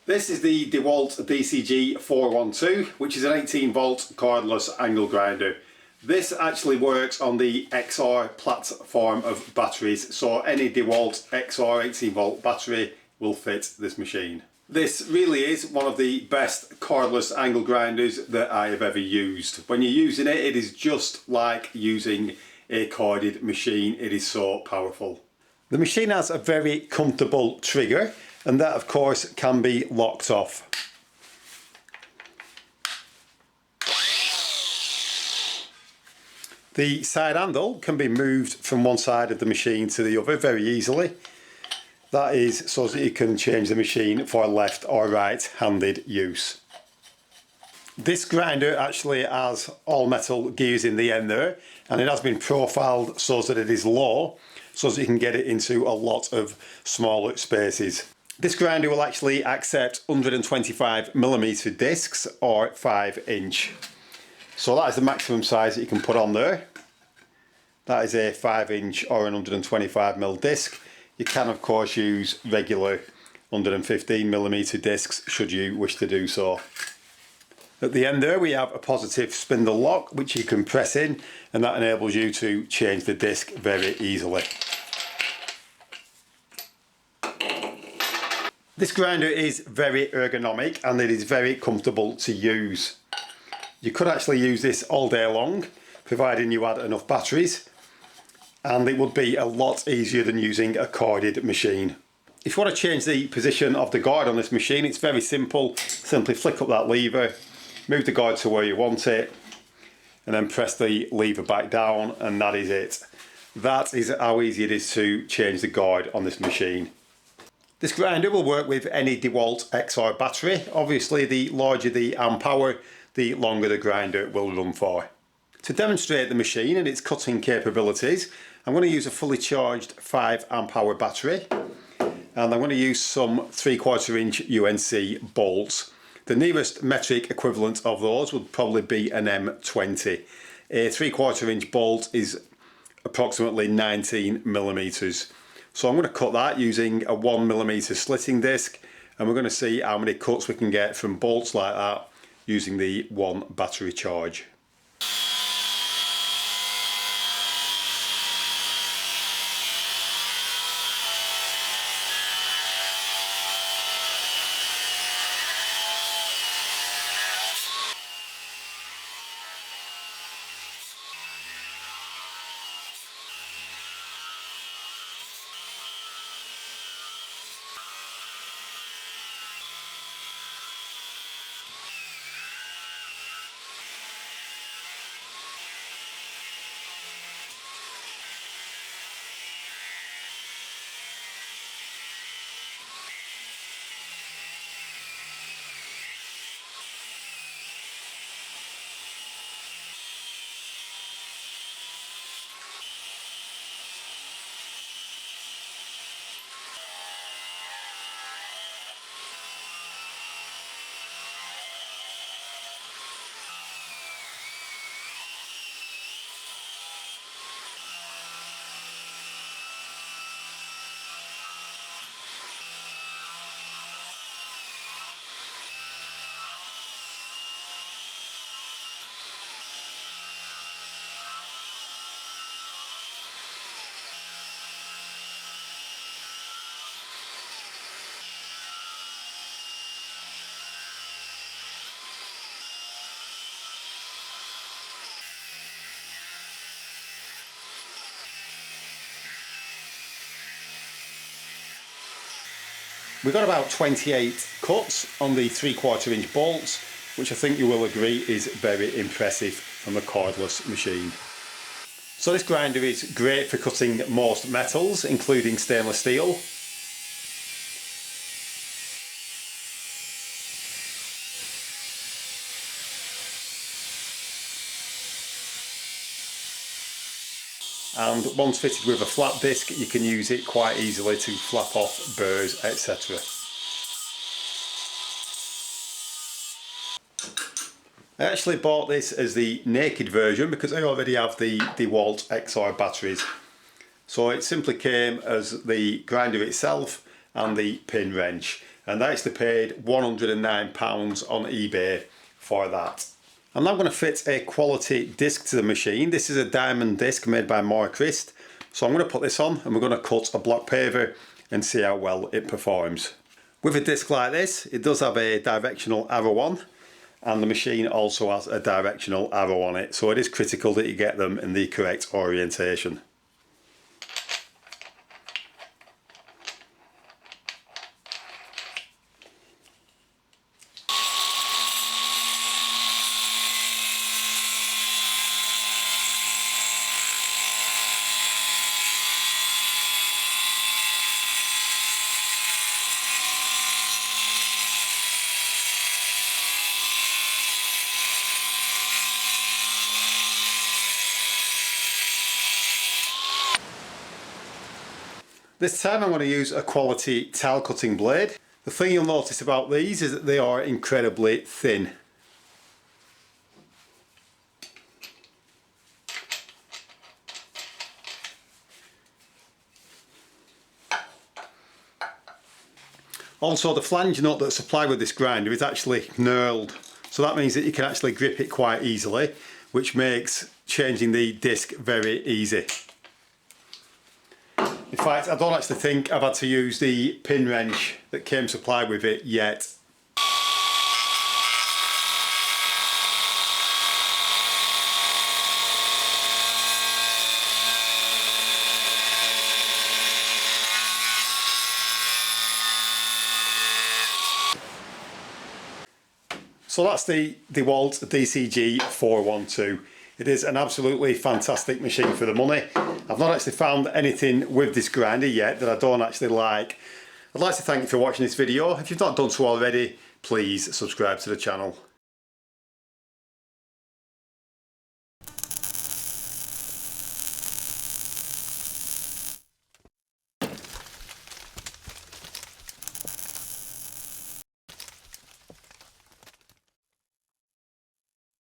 This is the Dewalt DCG412, which is an 18 volt cordless angle grinder. This actually works on the XR platform of batteries, so any Dewalt XR 18 volt battery will fit this machine. This really is one of the best cordless angle grinders that I have ever used. When you're using it, it is just like using a corded machine. It is so powerful. The machine has a very comfortable trigger, and that of course can be locked off. The side handle can be moved from one side of the machine to the other very easily. That is so that you can change the machine for left or right handed use. This grinder actually has all metal gears in the end there, and it has been profiled so that it is low, so that you can get it into a lot of smaller spaces. This grinder will actually accept 125mm discs or 5-inch. So that is the maximum size that you can put on there. That is a 5-inch or an 125mm disc. You can of course use regular 115mm discs should you wish to do so. At the end there we have a positive spindle lock which you can press in, and that enables you to change the disc very easily. This grinder is very ergonomic and it is very comfortable to use. You could actually use this all day long, providing you had enough batteries, and it would be a lot easier than using a corded machine. If you want to change the position of the guard on this machine, it's very simple. Simply flick up that lever, move the guard to where you want it, and then press the lever back down, and that is it. That is how easy it is to change the guard on this machine. This grinder will work with any Dewalt XR battery. Obviously, the larger the amp hour, the longer the grinder will run for. To demonstrate the machine and its cutting capabilities, I'm going to use a fully charged 5 amp hour battery, and I'm going to use some 3/4 inch UNC bolts. The nearest metric equivalent of those would probably be an M20. A 3/4 inch bolt is approximately 19mm. So I'm going to cut that using a 1mm slitting disc, and we're going to see how many cuts we can get from bolts like that using the one battery charge. We've got about 28 cuts on the 3/4 inch bolts, which I think you will agree is very impressive from a cordless machine. So this grinder is great for cutting most metals, including stainless steel. And once fitted with a flat disc, you can use it quite easily to flap off burrs, etc. I actually bought this as the naked version because I already have the Dewalt XR batteries. So it simply came as the grinder itself and the pin wrench. and I actually paid £109 on eBay for that. I'm now going to fit a quality disc to the machine. This is a diamond disc made by Moorcrest. So I'm going to put this on and we're going to cut a block paver and see how well it performs. With a disc like this, it does have a directional arrow on, and the machine also has a directional arrow on it. So it is critical that you get them in the correct orientation. This time I'm going to use a quality tile cutting blade. The thing you'll notice about these is that they are incredibly thin. Also, the flange nut that's supplied with this grinder is actually knurled, so that means that you can actually grip it quite easily, which makes changing the disc very easy. In fact, I don't actually think I've had to use the pin wrench that came supplied with it yet. So that's the Dewalt DCG412. It is an absolutely fantastic machine for the money. I've not actually found anything with this grinder yet that I don't actually like. I'd like to thank you for watching this video. If you've not done so already, please subscribe to the channel.